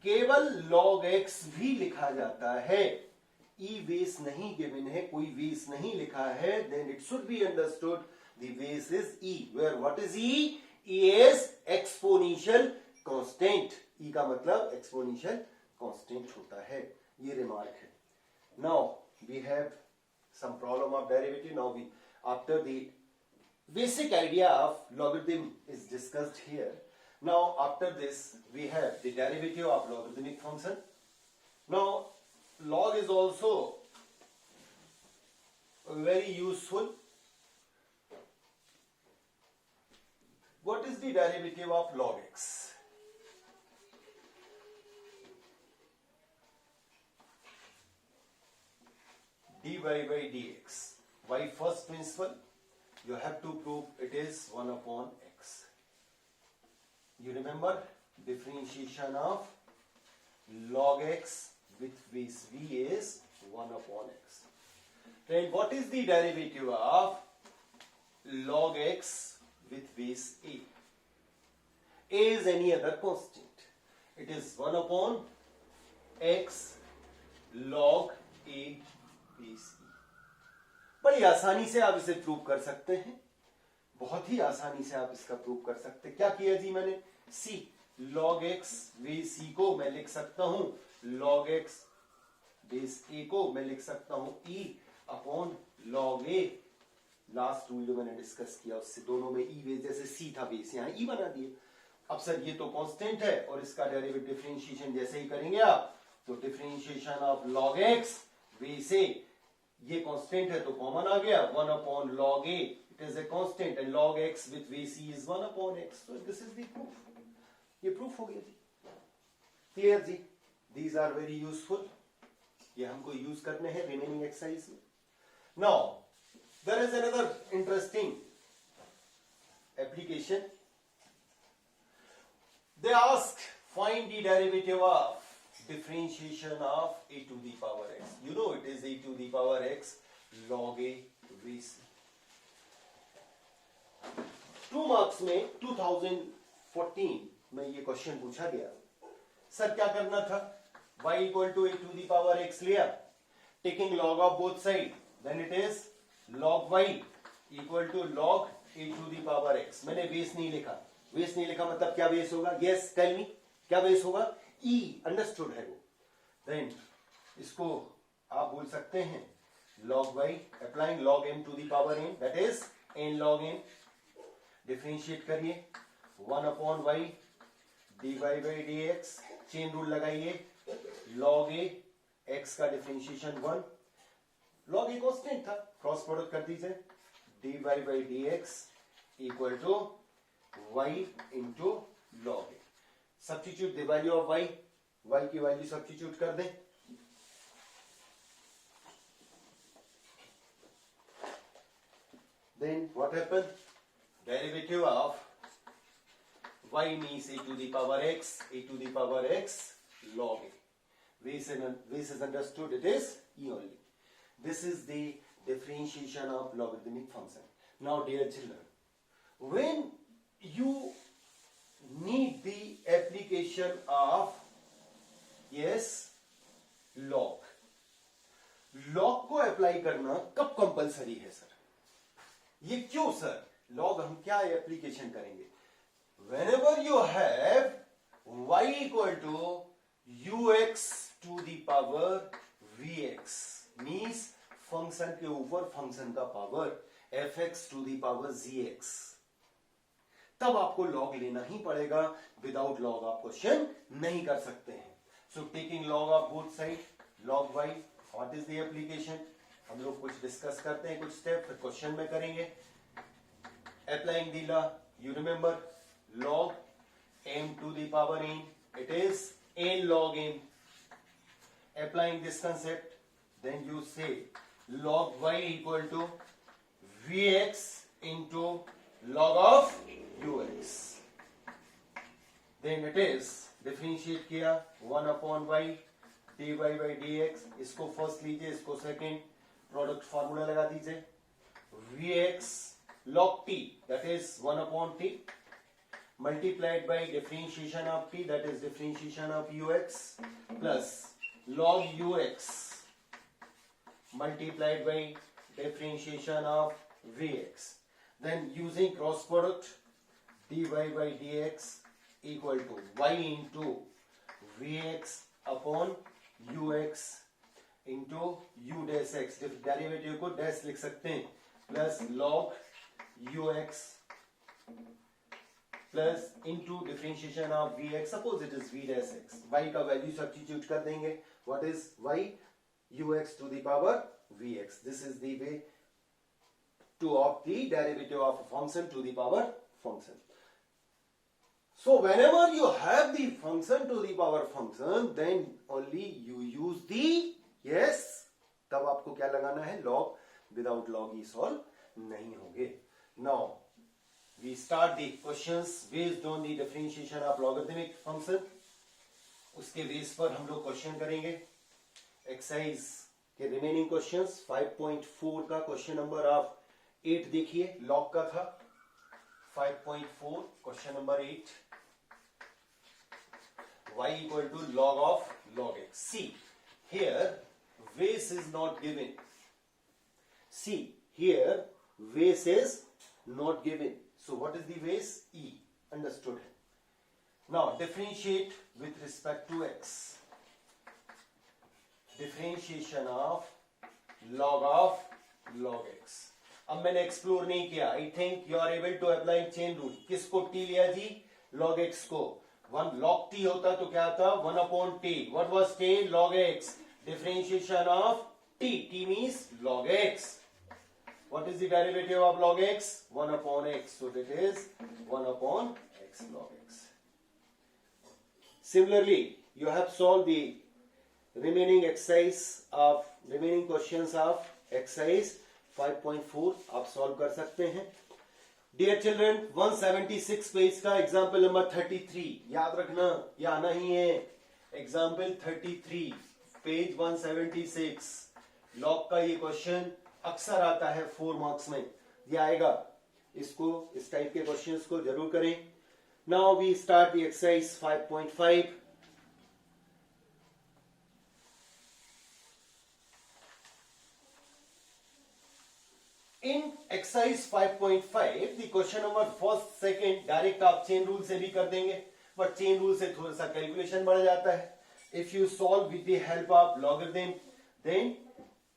केवल log x भी लिखा जाता है. E base नहीं गिवन है, कोई base नहीं लिखा है, then it should be understood the base is E, where what is E? E is exponential constant. E का मतलब exponential constant होता है. ये remark है. Now we have some problem of derivative. Now we, after the basic idea of logarithm is discussed here. Now after this we have the derivative of logarithmic function. Now log is also very useful. What is the derivative of log x? dy by dx. By first principle, you have to prove it is 1 upon x. You remember differentiation of log x with base v is 1 upon x. Then what is the derivative of log x with base a? A is any other constant. It is 1 upon x log a base e. बड़ी आसानी से आप इसे prove कर सकते हैं, बहुत ही आसानी से आप इसका प्रूव कर सकते हैं. क्या किया जी मैंने? c log x base c को मैं लिख सकता हूं log x बेस a को मैं लिख सकता हूं e upon log a. Last rule जो मैंने डिस्कस किया उससे दोनों में e बेस, जैसे c था बेस यहां e बना दिए. अब सर ये तो कांस्टेंट है और इसका डेरिवेटिव डिफरेंशिएशन जैसे ही करेंगे आप तो डिफरेंशिएशन ऑफ log x, वे से ये कांस्टेंट है तो कॉमन आ गया 1 upon log a, it is a constant and log x with way c is 1 upon x. So this is the proof. ये प्रूफ हो गया जी. क्लियर जी. These are very useful. ये हमको यूज करने हैं रिमेनिंग एक्सरसाइज में. Now there is another interesting application. They ask find the derivative of differentiation of a to the power x. You know it is a to the power x log a vc. 2 marks में 2014 में ये question पूछा गया. Sir क्या करना था? y equal to a to the power x लिया, taking log of both side, then it is log y equal to log a to the power x. मैंने बेस नहीं लिखा. बेस नहीं लिखा मतलब क्या बेस होगा? यस टेल मी, क्या बेस होगा? e अंडरस्टूड है वो. देन इसको आप बोल सकते हैं log y applying log m to the power n, that is n log n. Differentiate करिए 1 upon y dy by dx, chain rule लगाइए. log a x का डिफरेंशिएशन 1, log a कांस्टेंट था, क्रॉस प्रोडक्ट कर दीजिए. dy by dx equal to y into log a. Substitute the value of y. y की value substitute कर दें. Then what happened? Derivative of y means a to the power x, a to the power x log a. This is understood, it is e only. This is the differentiation of logarithmic function. Now dear children, when you need the application of log को apply करना कब compulsory है sir? ये क्यों sir? log हम क्या application करेंगे? whenever you have y equal to ux to the power vx means function के ऊपर फंक्शन का power fx to the power gx, तब आपको log लेना ही पड़ेगा. विदाउट log आप क्वेश्चन नहीं कर सकते हैं. So taking log of both side, log y, what is the application? हम लोग कुछ डिस्कस करते हैं, कुछ स्टेप फिर क्वेश्चन में करेंगे. Applying the law, you remember log m to the power n, it is n log m. Applying this concept, then you say log y equal to vx into log of ux. Then it is differentiate किया 1 upon y dy by dx. इसको first लीजिए, इसको second, product formula लगा दीजिए. vx log t, that is 1 upon t, multiplied by differentiation of t, that is differentiation of ux, plus log ux multiplied by differentiation of vx. Then using cross product, dy by dx equal to y into vx upon ux into u dash x. Derivative को dash लिख सकते हैं, plus log ux plus into differentiation of vx. Suppose it is v dash x. y का value substitute कर देंगे. What is y? ux to the power vx. This is the way to of the derivative of a function to the power function. So whenever you have the function to the power function, then only you use the तब आपको क्या लगाना है? log. Without log ही solve नहीं होंगे. Now we start the questions based on the differentiation of logarithmic function. उसके base पर हम लोग क्वेश्चन करेंगे. एक्सरसाइज के रिमेनिंग क्वेश्चंस 5.4 का क्वेश्चन नंबर आप 8 देखिए, लॉग का था. 5.4 question number 8, y equal to log of log x. See here base is not given. See here base is not given. So what is the base? E. Understood. Now differentiate with respect to x. Differentiation of log x. अब मैंने explore नहीं किया. I think you are able to apply chain rule. किसको t लिया जी? log x को. One log t होता तो क्या था 1/t. What was t? log x. Differentiation of t means log x. What is the derivative of log x? 1/x. So that is 1/x log x. Similarly, you have solved the remaining questions of exercise 5.4 आप solve कर सकते हैं. Dear children, 176 page का example number 33 याद रखना, ये आना ही है. एग्जाम्पल 33 पेज 176 लॉग का ये क्वेश्चन अक्सर आता है 4 मार्क्स में, ये आएगा. इसको इस टाइप के क्वेश्चंस को जरूर करें. Now we start the exercise 5.5. In exercise 5.5 the question number first second direct आप चेन रूल से भी कर देंगे, बट चेन रूल से थोड़ा सा कैलकुलेशन बढ़ जाता है. If you solve with the help of logarithm then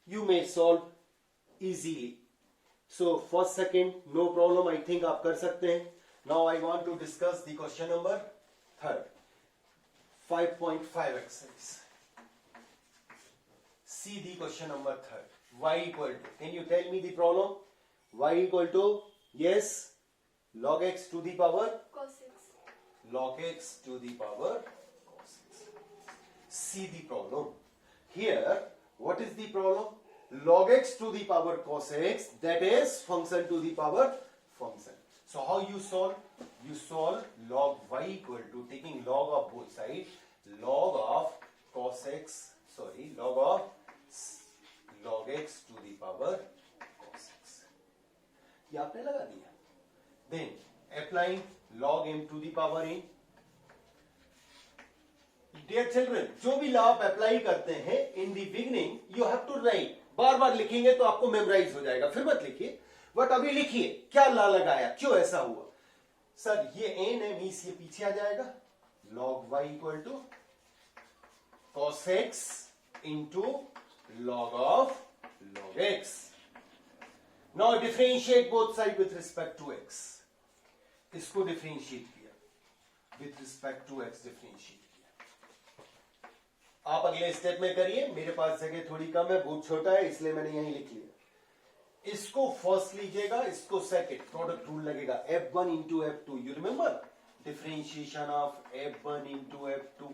you may solve easily. So first second no problem, I think आप कर सकते हैं. Now I want to discuss the question number third 5.5 exercise. See the question number third. Y equal to, can you tell me the problem? Y equal to, yes, log x to the power cos x. Log x to the power cos x. See the problem. Here, what is the problem? Log x to the power cos x, that is function to the power function. So how you solve? You solve log y equal to, taking log of both sides, log of cos x, log of log x to the power cos x. ये आपने लगा दिया. Then applying log m to the power n. Dear children, जो भी law आप apply करते हैं in the beginning you have to write. बार बार लिखेंगे तो आपको मेमोराइज हो जाएगा, फिर मत लिखिए, बट अभी लिखिए क्या लॉ लगाया, क्यों ऐसा हुआ. सर ये n है, मीन्स ये पीछे आ जाएगा. log y equal to cos x into log of log x. Now differentiate both sides with respect to x. इसको differentiate किया, with respect to x differentiate किया. आप अगले स्टेप में करिए, मेरे पास जगह थोड़ी कम है, बहुत छोटा है, इसलिए मैंने यहीं लिख लिया. इसको फर्स्ट लीजिएगा, इसको सेकंड, प्रोडक्ट रूल लगेगा. f1 into f2, you remember differentiation of f1 into f2,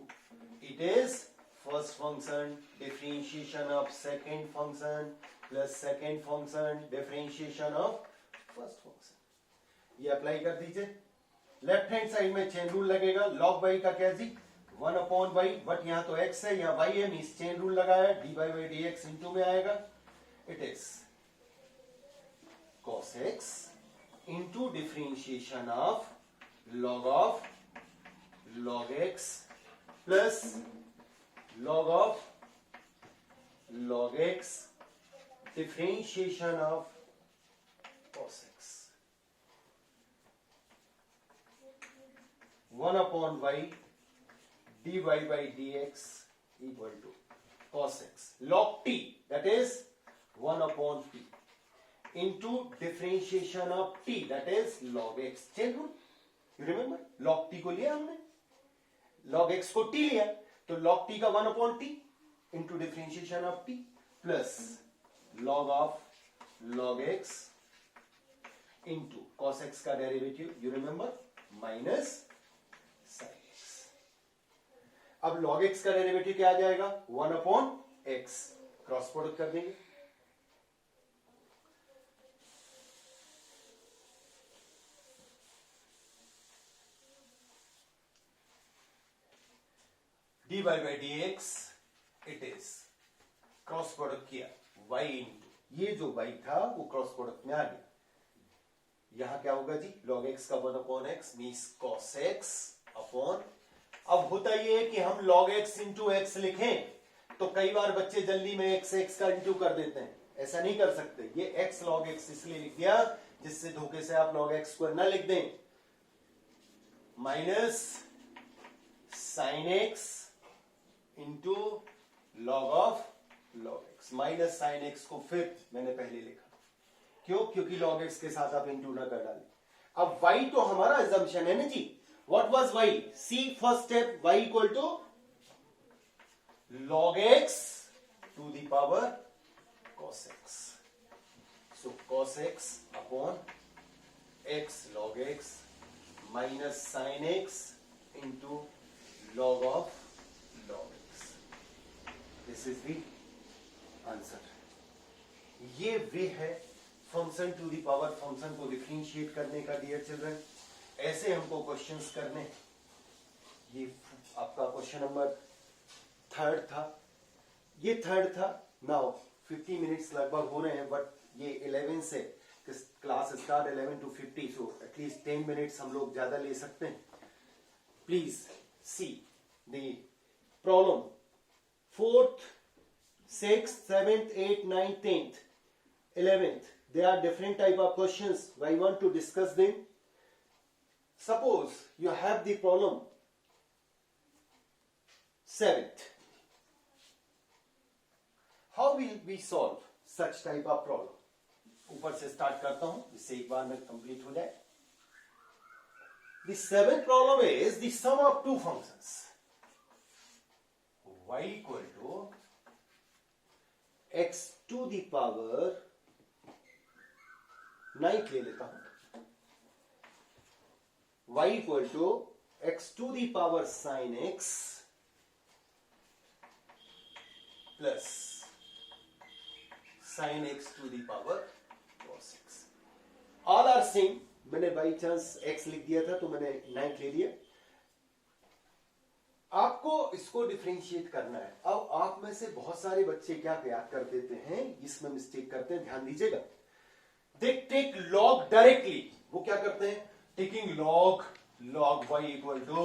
it is first function differentiation of second function plus second function differentiation of first function. ये अप्लाई कर दीजिए. लेफ्ट हैंड साइड में chain rule लगेगा. log y का क्या जी 1/y, but यहां तो x है, यहां y है, मींस चेन रूल लगाया, dy by dx इंटू में आएगा. It is cos x into differentiation of log x plus log of log x differentiation of cos x 1/y dy by dx equal to cos x log t, that is 1/t into differentiation of t, that is log x. Chain rule, you remember log t को लिया हमने, log x को t लिया, तो log t का 1/t into differentiation of t plus log of log x into cos x का derivative, you remember minus sin x. अब log x का डेरिवेटिव क्या आ जाएगा 1/x, क्रॉस प्रोडक्ट कर देंगे. dy by dx, it is cross product किया y into, ये जो y था वो क्रॉस प्रोडक्ट में आ गया. यहां क्या होगा जी log x का 1/x means cos x upon. अब होता ये है कि हम log x इंटू x लिखें तो कई बार बच्चे जल्दी में x का इंटू कर देते हैं, ऐसा नहीं कर सकते. ये x log x इसलिए लिख दिया जिससे धोखे से आप log x स्क्वायर ना लिख दें. Minus sin x into log of log x. Minus sine x को फिर मैंने पहले लिखा, क्यों, क्योंकि log x के साथ आप इंटू ना कर डालें. अब y तो हमारा assumption है ना जी, What was y? See first step, y equal to log x to the power cos x. So cos x upon x log x minus sin x into log of log x. This is the answer. ये way है function to the power function को differentiate करने का dear children. ऐसे हमको questions करने. ये आपका क्वेश्चन नंबर 3 था. ये 3 था. नाउ 50 मिनट्स लगभग हो रहे हैं, बट ये 11 से class start 11 to 50, so at least 10 minutes हम लोग ज्यादा ले सकते हैं. Please see the problem. 4th, 6th, 7th, 8th, 9th, 10th, 11th. There are different type of questions. I want to discuss them. Suppose you have the problem 7th. How will we solve such type of problem? ऊपर से start करता हूं, इससे एक बार में complete हो जाए. The 7th problem is the sum of two functions. Y equal to x to the power 9th ले लेता हूं. Y equal to x to the power sin x plus sin x to the power cos x. All are same. मैंने by chance x लिख दिया था तो मैंने 9th ले लिया. आपको इसको डिफरेंशिएट करना है. अब आप में से बहुत सारे बच्चे क्या कर देते हैं, इसमें मिस्टेक करते हैं, ध्यान दीजिएगा. They take log directly. वो क्या करते हैं, taking log y equal to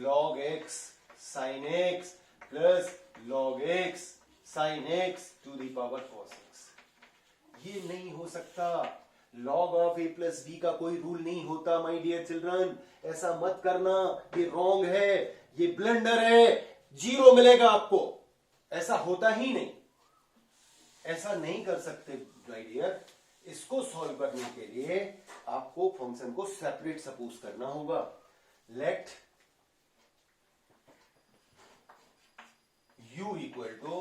log x sin x plus log x sin x to the power cos x. ये नहीं हो सकता. log of a plus b का कोई रूल नहीं होता माय डियर चिल्ड्रन. ऐसा मत करना, ये रॉन्ग है, ये ब्लंडर है. 0 मिलेगा आपको. ऐसा होता ही नहीं. ऐसा नहीं कर सकते माय डियर. इसको सॉल्व करने के लिए आपको फंक्शन को सेपरेट सपोज करना होगा. Let u equal to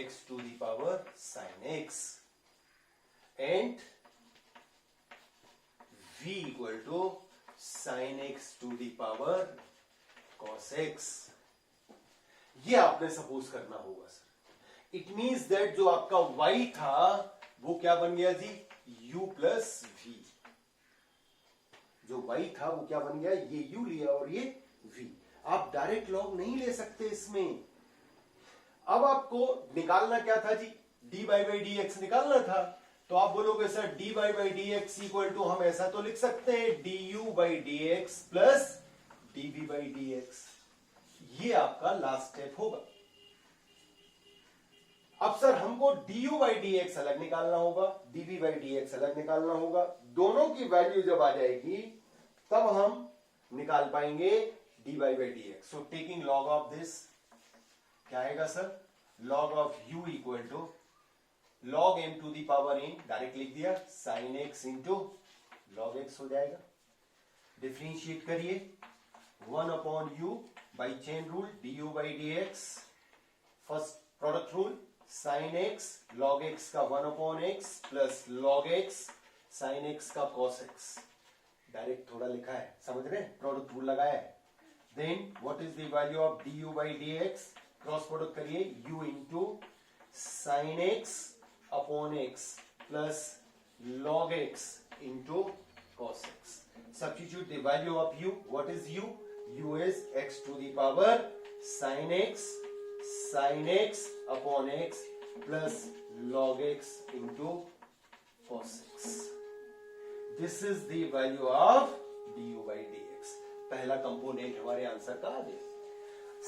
x to the power sin x and v equal to sin x to the power cos x. ये आपने सपोज करना होगा सर. इट मीन्स दैट जो आपका y था वो क्या बन गया जी, u प्लस v. जो y था वो क्या बन गया, ये u लिया और ये v. आप डायरेक्ट लॉग नहीं ले सकते इसमें. अब आपको निकालना क्या था जी, dy बाई dx निकालना था. तो आप बोलोगे sir dy by dx equal to, हम ऐसा तो लिख सकते हैं du by dx plus dv by dx. ये आपका लास्ट स्टेप होगा. अब सर हमको du बाई dx अलग निकालना होगा, dv बाई dx अलग निकालना होगा. दोनों की वैल्यू जब आ जाएगी तब हम निकाल पाएंगे dy by dx. So taking log of this क्या आएगा sir, log of u equal to log m to the power n, direct लिख दिया, sin x into log x हो जाएगा. डिफरेंशिएट करिए. 1 upon u by chain rule du by dx. First product rule sin x log x का 1 upon x plus log x sin x का cos x. Direct थोड़ा लिखा है, समझ रहे हैं, प्रोडक्ट रूल लगाया है. Then what is the value of du by dx. Cross product करिए, u into sin x upon x plus log x into cos x. Substitute the value of u. What is u? u is x to the power sin x upon x plus log x into cos x. This is the value of du by dx. पहला component हमारे answer का आ गया.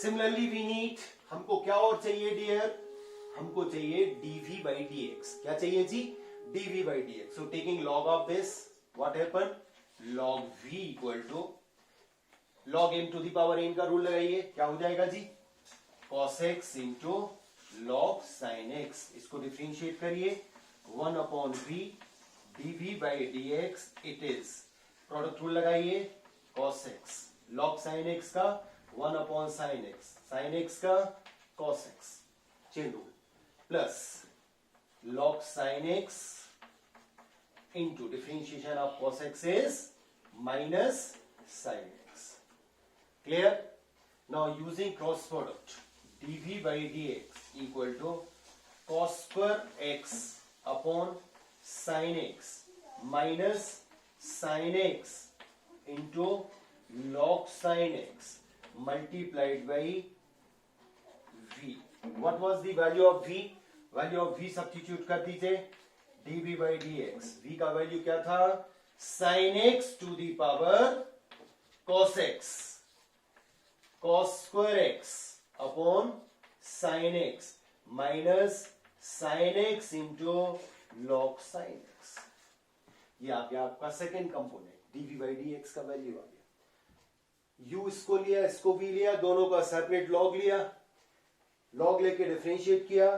Similarly we need, हमको क्या और चाहिए dear, हमको चाहिए dv by dx. क्या चाहिए जी, dv by dx. So taking log of this, what happen? log v equal to log m to the power n का रूल लगाइए, क्या हो जाएगा जी, cos x into log sin x. इसको डिफरेंशिएट करिए, 1 upon v dv by dx. it is product rule लगाइए, cos x log sin x का 1 upon sin x का cos x chain rule plus log sin x into differentiation of cos x is minus sin x. Clear? Now using cross product, dv by dx equal to cos square x upon sin x minus sin x into log sin x multiplied by v. What was the value of v? Value of v substitute कर दीजिए dv by dx. v का value क्या था? sin x to the power cos x cos square x upon sin x minus sin x into log sin x. ये आ गया आपका second component. dv by dx का value आ गया. u इसको लिया, इसको भी लिया, दोनों का सेपरेट लॉग लिया, लॉग लेके डिफरेंशिएट किया.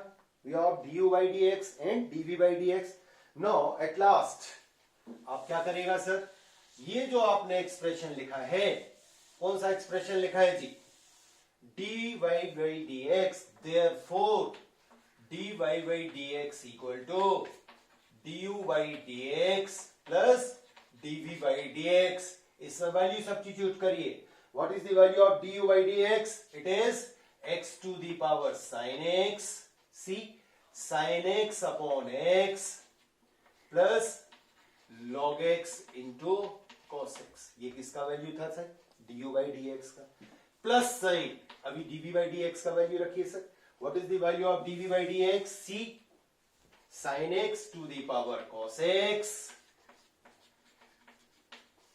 We have du by dx and dv by dx. Now at last आप क्या करेगा सर? ये जो आपने एक्सप्रेशन लिखा है, कौन सा एक्सप्रेशन लिखा है जी? dy by dx. Therefore dy by dx equal to du by dx plus dv by dx. इसमें वैल्यू सब्स्टिट्यूट करिए. What is the value of du by dx? It is x to the power sin x. See, sin x upon x plus log x into cos x. ये किसका value था sir? du by dx का. Plus sign, अभी dv by dx का value रखिए sir. What is the value of dv by dx? See, sin x to the power cos x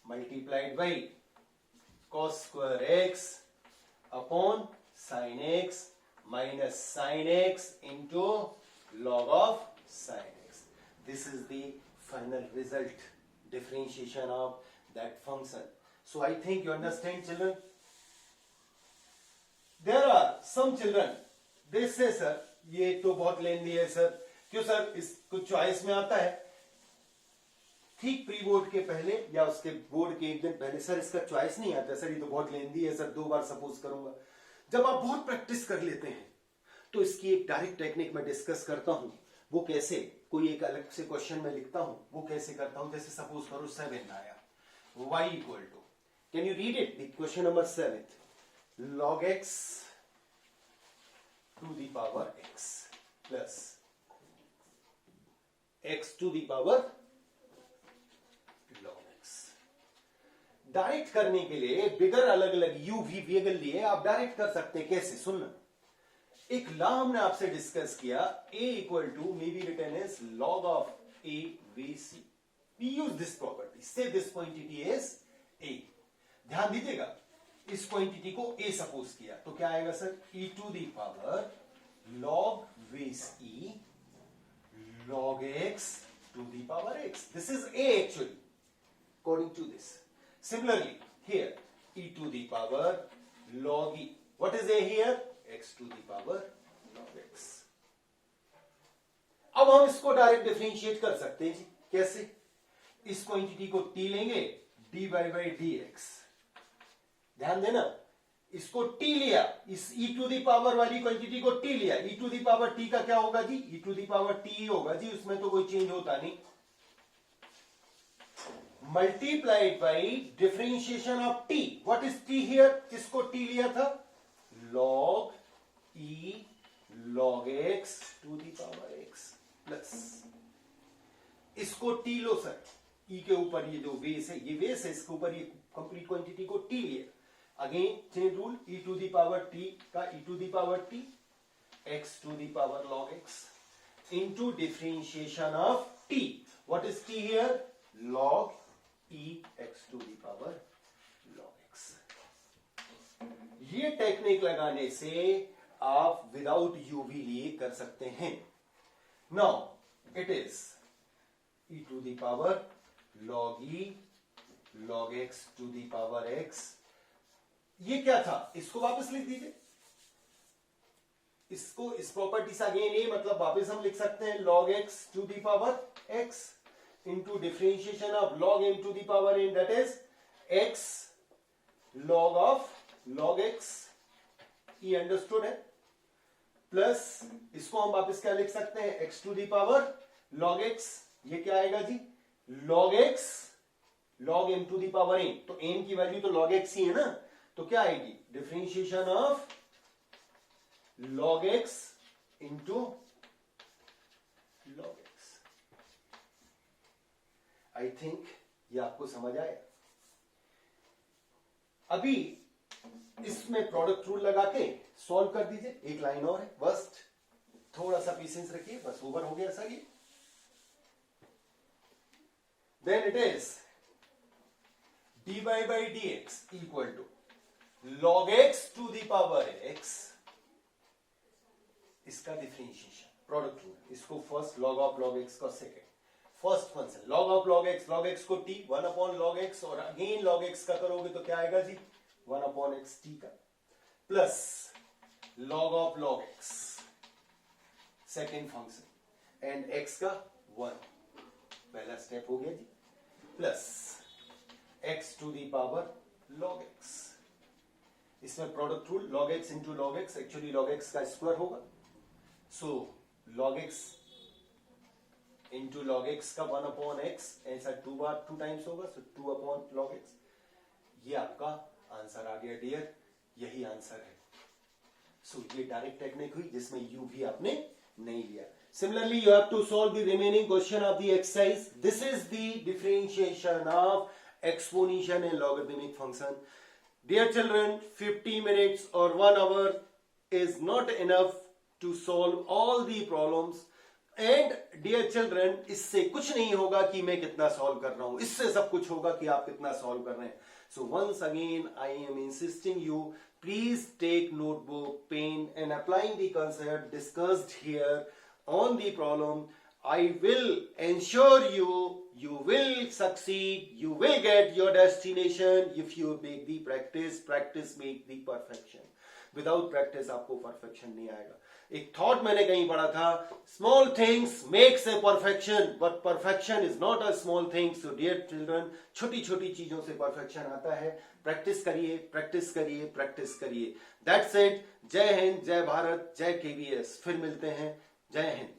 multiplied by cos square x upon sin x minus sin x into log of sin x. This is the final result, differentiation of that function. So I think you understand, children. There are some children, they say sir, ये तो बहुत लेंदी है sir. क्यों sir? इस कुछ choice में आता है ठीक प्री बोर्ड के पहले या उसके बोर्ड के एक दिन पहले, सर इसका चॉइस नहीं आता सर, ये तो बहुत लेंदी है सर, 2 बार सपोज करूंगा. जब आप बहुत प्रैक्टिस कर लेते हैं तो इसकी एक डायरेक्ट टेक्निक मैं डिस्कस करता हूं. वो कैसे? कोई एक अलग से क्वेश्चन में लिखता हूं, वो कैसे करता हूं. जैसे सपोज करो 7 आया, y equal to, can you read it? Question number 7, log x to the power x plus x to the power log x. Direct करने के लिए बिगर अलग अलग u v वेगल लिए आप डायरेक्ट कर सकते हैं. कैसे? सुनना. एक लॉ हमने आपसे डिस्कस किया, a equal to may be written as log of a v c. We use this property. Say this quantity is a. ध्यान दीजिएगा, इस क्वांटिटी को a सपोज किया तो क्या आएगा sir? e to the power log base e log x to the power x. This is a actually, according to this. Similarly, here e to the power log e. What is a here? X to the power log x. अब हम इसको direct differentiate कर सकते हैं जी. कैसे? इस quantity को t लेंगे, dy by dx. ध्यान देना, इसको t लिया, इस e टू दी पावर वाली क्वांटिटी को t लिया. e to the power t का क्या होगा जी? e to the power t होगा जी, उसमें तो कोई चेंज होता नहीं. Multiplied by differentiation of t. What is t here? किसको t लिया था? log e log x to the power x plus, इसको t लो सर, e के ऊपर ये जो बेस है, ये बेस है, इसके ऊपर ये कंप्लीट क्वांटिटी को t लिया. Again chain rule, e to the power t का e to the power t x to the power log x into differentiation of t. What is t here? log e x to the power log x. ये technique लगाने से आप without u भी लिए कर सकते हैं. Now it is e to the power log e log x to the power x. ये क्या था? इसको वापस लिख दीजिए. इसको इस प्रॉपर्टी से अगेन ये मतलब वापस हम लिख सकते हैं log x to the power x into differentiation of log m to the power n, that is x log of log x, ये अंडरस्टूड है, प्लस इसको हम वापस क्या लिख सकते हैं, x to the power log x, ये क्या आएगा जी, log x log m to the power n, तो m की वैल्यू तो log x ही है ना, तो क्या आएगी, differentiation of log x into log x। I think ये आपको समझ आया। अभी इसमें प्रोडक्ट रूल लगा के सॉल्व कर दीजिए, एक लाइन और है, बस थोड़ा सा पेशेंस रखिए, बस ओवर हो गया सर ये। Then it is dy by dx equal to log x to the power x, इसका डिफरेंशिएशन प्रोडक्ट रूल, इसको first log of log x का second, first function log of log x को t 1 upon log x, और again log x का करोगे तो क्या आएगा जी 1 अपॉन x t का, plus log of log x second function and x का 1, पहला स्टेप हो गया जी, plus x to the power log x, इसमें product rule log x into log x, actually log x का स्क्वायर होगा, so log x into log x का 1 upon x, ऐसा 2 टाइम्स होगा, सो 2 अपॉन log x, ये आपका आंसर आ गया dear, यही आंसर है। सो ये डायरेक्ट टेक्निक हुई जिसमें u भी आपने नहीं लिया। Similarly, you have to solve the remaining question of the exercise. This is the differentiation of exponential and logarithmic function. Dear children, 50 minutes or 1 hour is not enough to solve all the problems. And dear children, इससे कुछ नहीं होगा कि मैं कितना solve कर रहा हूं, इससे सब कुछ होगा कि आप कितना सॉल्व कर रहे हैं। So once again, I am insisting you, please take notebook, pen and applying the concept discussed here on the problem. I will ensure you will succeed, you will get your destination if you make the practice. Practice make the perfection. Without practice आपको perfection नहीं आएगा। एक thought मैंने कहीं पढ़ा था, small things makes a perfection, but perfection is not a small thing. So dear children, छोटी छोटी चीजों से perfection आता है। प्रैक्टिस करिए, प्रैक्टिस करिए, प्रैक्टिस करिए। That's it. जय हिंद, जय भारत, जय KBS। फिर मिलते हैं। जय हिंद।